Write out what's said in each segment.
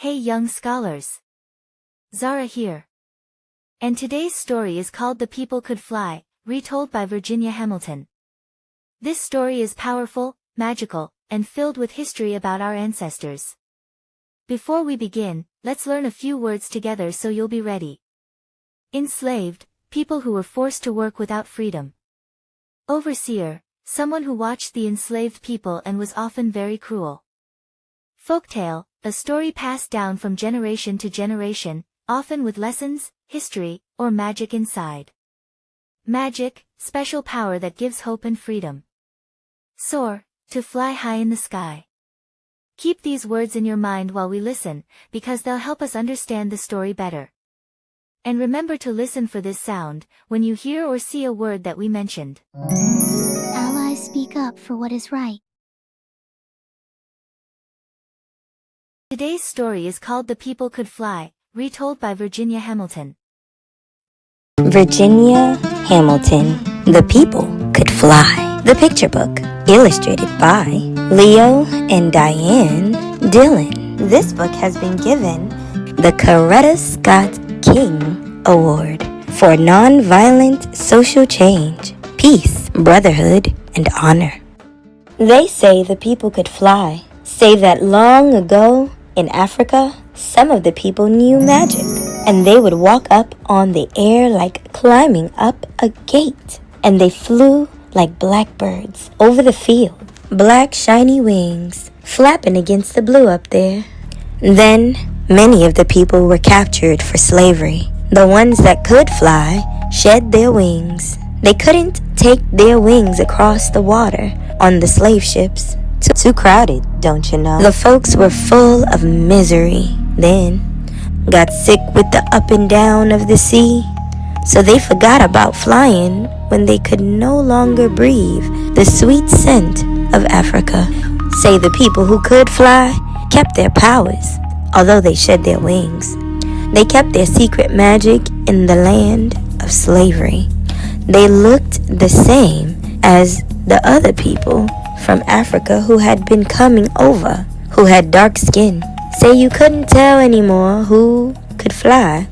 Hey young scholars! Zara here. And today's story is called The People Could Fly, retold by Virginia Hamilton. This story is powerful, magical, and filled with history about our ancestors. Before we begin, let's learn a few words together so you'll be ready. Enslaved, people who were forced to work without freedom. Overseer, someone who watched the enslaved people and was often very cruel. Folktale, a story passed down from generation to generation, often with lessons, history, or magic inside. Magic, special power that gives hope and freedom. Soar, to fly high in the sky. Keep these words in your mind while we listen, because they'll help us understand the story better. And remember to listen for this sound, when you hear or see a word that we mentioned. Allies speak up for what is right. Today's story is called The People Could Fly, retold by Virginia Hamilton. Virginia Hamilton, The People Could Fly. The picture book, illustrated by Leo and Diane Dillon. This book has been given the Coretta Scott King Award for Nonviolent Social Change, Peace, Brotherhood, and Honor. They say the people could fly. Say that long ago, in Africa, some of the people knew magic, and they would walk up on the air like climbing up a gate, and they flew like blackbirds over the field, black shiny wings flapping against the blue up there. Then, many of the people were captured for slavery. The ones that could fly shed their wings. They couldn't take their wings across the water on the slave ships. Too crowded, don't you know? The folks were full of misery then, got sick with the up and down of the sea, so they forgot about flying when they could no longer breathe the sweet scent of Africa. Say the people who could fly kept their powers, although they shed their wings. They kept their secret magic in the land of slavery. They looked the same as the other people from Africa who had been coming over, who had dark skin. Say you couldn't tell anymore who could fly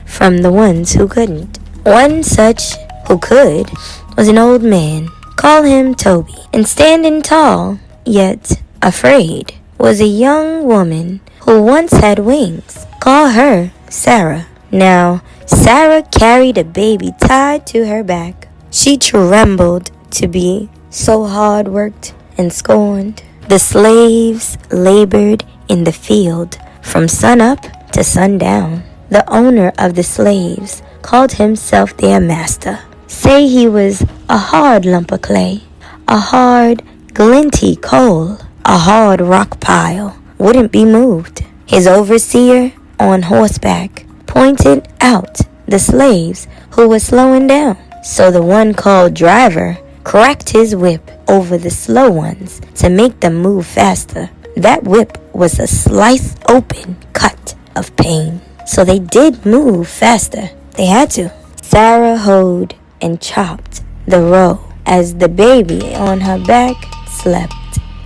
from the ones who couldn't. One such who could was an old man. Call him Toby. And standing tall, yet afraid, was a young woman who once had wings. Call her Sarah. Now, Sarah carried a baby tied to her back. She trembled to be so hard worked and scorned. The slaves labored in the field from sunup to sundown. The owner of the slaves called himself their master. Say he was a hard lump of clay, a hard, glinty coal, a hard rock pile, wouldn't be moved. His overseer, on horseback, pointed out the slaves who were slowing down. So the one called driver cracked his whip over the slow ones to make them move faster. That whip was a slice open cut of pain. So they did move faster. They had to. Sarah hoed and chopped the row as the baby on her back slept.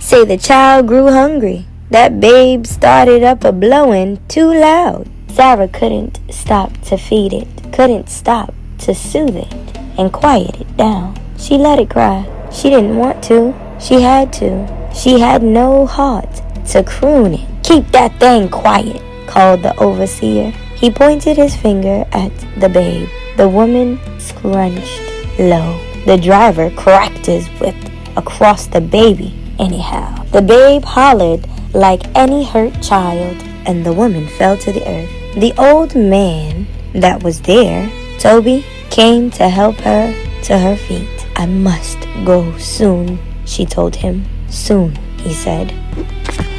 Say the child grew hungry. That babe started up a blowing too loud. Sarah couldn't stop to feed it, couldn't stop to soothe it and quiet it down. She let it cry. She didn't want to. She had to. She had no heart to croon it. Keep that thing quiet, called the overseer. He pointed his finger at the babe. The woman scrunched low. The driver cracked his whip across the baby anyhow. The babe hollered like any hurt child, and the woman fell to the earth. The old man that was there, Toby, came to help her to her feet. I must go soon, she told him. Soon, he said.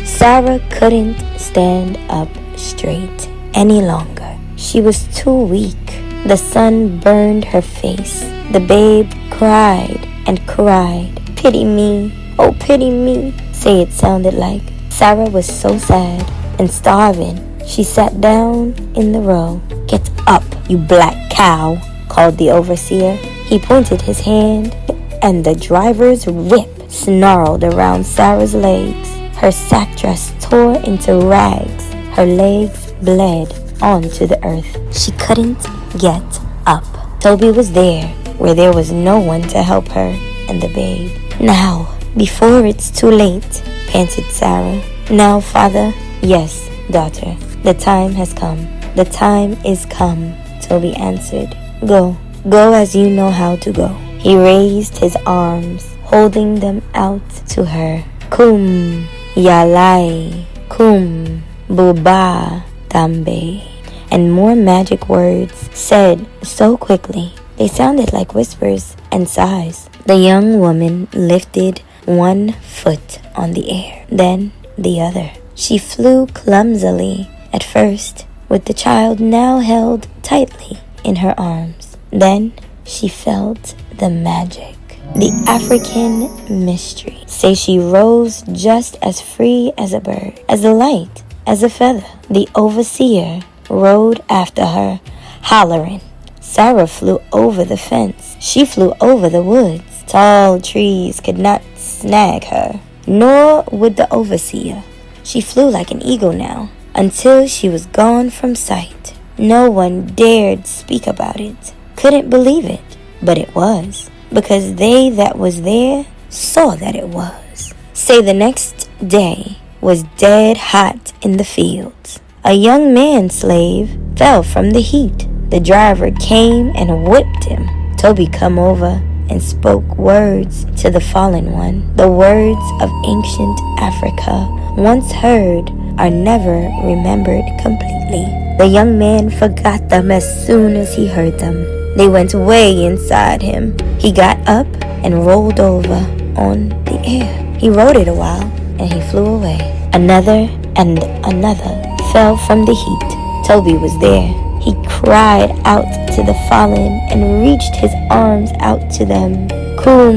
Sarah couldn't stand up straight any longer. She was too weak. The sun burned her face. The babe cried and cried. Pity me, oh pity me, say it sounded like. Sarah was so sad and starving. She sat down in the row. Get up, you black cow, called the overseer. He pointed his hand, and the driver's whip snarled around Sarah's legs. Her sack dress tore into rags. Her legs bled onto the earth. She couldn't get up. Toby was there where there was no one to help her and the babe. Now, before it's too late, panted Sarah. Now, father. Yes, daughter. The time has come. The time is come, Toby answered. Go. Go as you know how to go. He raised his arms, holding them out to her. Kum, yalai, kum, buba, tambe. And more magic words said so quickly, they sounded like whispers and sighs. The young woman lifted one foot on the air, then the other. She flew clumsily at first, with the child now held tightly in her arms. Then she felt the magic, the African mystery. Say she rose just as free as a bird, as light as a feather. The overseer rode after her, hollering. Sarah flew over the fence. She flew over the woods. Tall trees could not snag her, nor would the overseer. She flew like an eagle now, until she was gone from sight. No one dared speak about it, couldn't believe it, but it was, because they that was there saw that it was. Say the next day was dead hot in the fields. A young man slave fell from the heat. The driver came and whipped him. Toby come over and spoke words to the fallen one, the words of ancient Africa, once heard are never remembered completely. The young man forgot them as soon as he heard them. They went way inside him. He got up and rolled over on the air. He rode it a while and he flew away. Another and another fell from the heat. Toby was there. He cried out to the fallen and reached his arms out to them. Kum,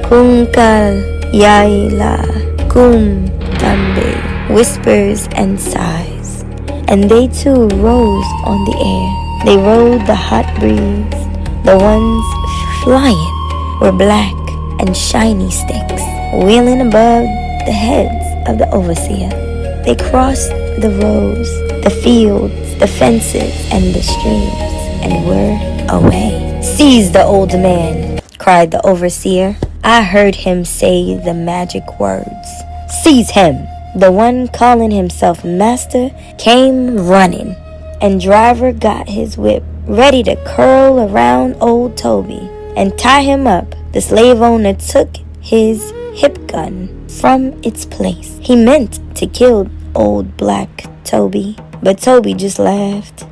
kumkal, yaila, kum, tambe, whispers and sighs. And they too rose on the air. They rode the hot breeze. The ones flying were black and shiny sticks, wheeling above the heads of the overseer. They crossed the roads, the fields, the fences, and the streams, and were away. Seize the old man, cried the overseer. I heard him say the magic words. Seize him. The one calling himself master came running, and driver got his whip ready to curl around old Toby and tie him up. The slave owner took his hip gun from its place. He meant to kill old black Toby, but Toby just laughed.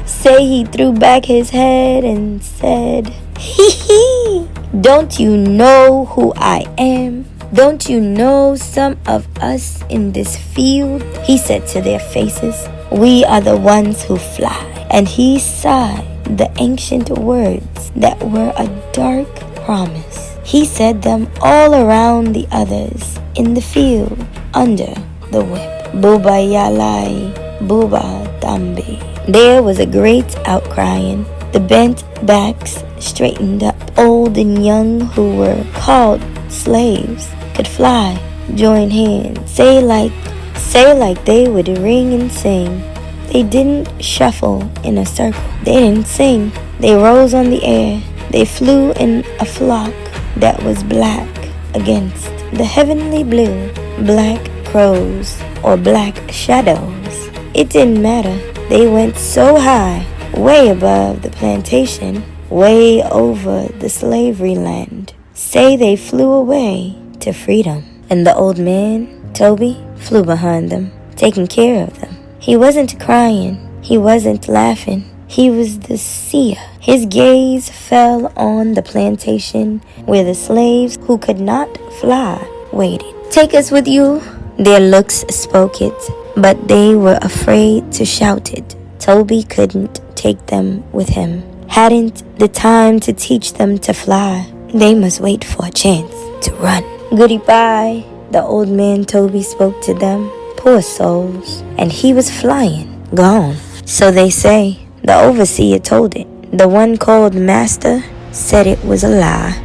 Say he threw back his head and said, hee hee, don't you know who I am? Don't you know some of us in this field? He said to their faces, we are the ones who fly. And he sighed the ancient words that were a dark promise. He said them all around the others in the field under the whip. Buba yalai, buba tambe. There was a great outcrying. The bent backs straightened up. Old and young who were called slaves could fly, join hands, say like they would ring and sing. They didn't shuffle in a circle. They didn't sing. They rose on the air. They flew in a flock that was black against the heavenly blue. Black crows or black shadows. It didn't matter. They went so high, way above the plantation, way over the slavery land. Say they flew away to freedom. And the old man, Toby, flew behind them, taking care of them. He wasn't crying. He wasn't laughing. He was the seer. His gaze fell on the plantation where the slaves who could not fly waited. Take us with you. Their looks spoke it, but they were afraid to shout it. Toby couldn't take them with him. Hadn't the time to teach them to fly. They must wait for a chance to run. Goodbye, the old man Toby spoke to them. Poor souls. And he was flying, gone. So they say. The overseer told it. The one called master said it was a lie,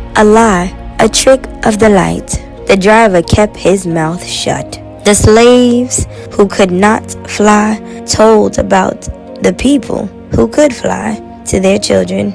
a trick of the light. The driver kept his mouth shut. The slaves who could not fly told about the people who could fly to their children.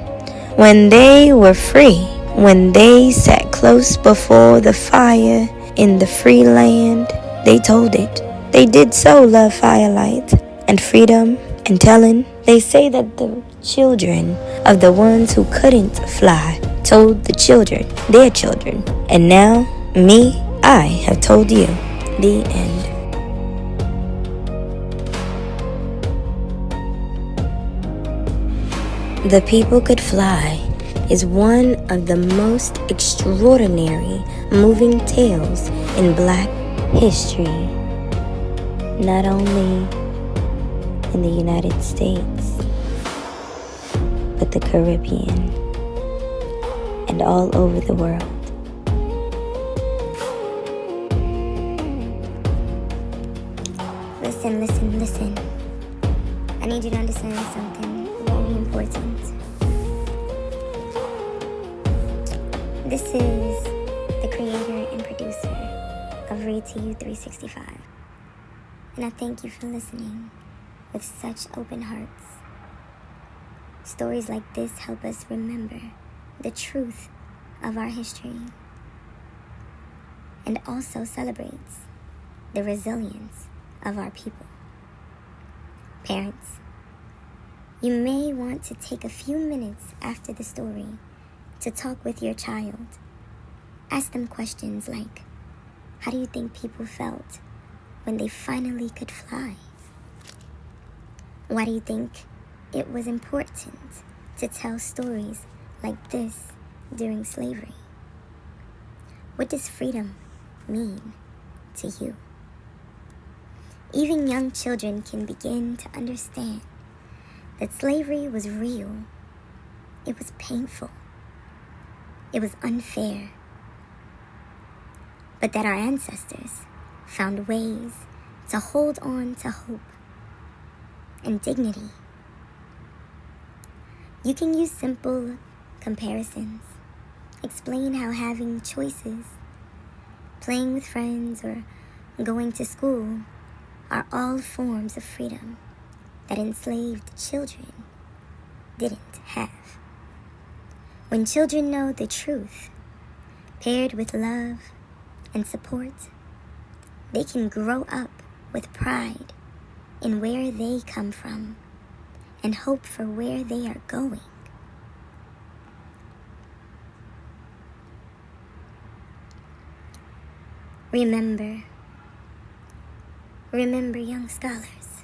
When they were free, when they sat close before the fire in the free land, they told it. They did so love firelight and freedom and telling. They say that the children of the ones who couldn't fly told the children, their children. And now, I have told you. The end. The People Could Fly is one of the most extraordinary moving tales in Black history, not only in the United States, but the Caribbean and all over the world. Listen. I need you to understand something very important. This is the creator and producer of Read to You 365. And I thank you for listening with such open hearts. Stories like this help us remember the truth of our history and also celebrates the resilience of our people. Parents, you may want to take a few minutes after the story to talk with your child. Ask them questions like, how do you think people felt when they finally could fly? Why do you think it was important to tell stories like this during slavery? What does freedom mean to you? Even young children can begin to understand that slavery was real. It was painful. It was unfair. But that our ancestors found ways to hold on to hope and dignity. You can use simple comparisons. Explain how having choices, playing with friends, or going to school are all forms of freedom that enslaved children didn't have. When children know the truth, paired with love and support, they can grow up with pride in where they come from and hope for where they are going. Remember, young scholars,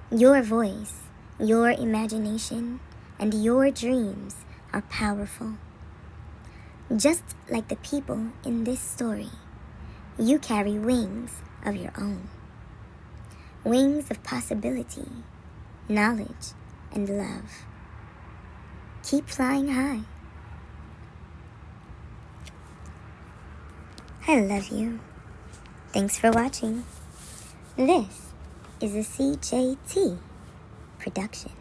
your voice, your imagination, and your dreams are powerful. Just like the people in this story, you carry wings of your own. Wings of possibility, knowledge, and love. Keep flying high. I love you. Thanks for watching. This is a CJT production.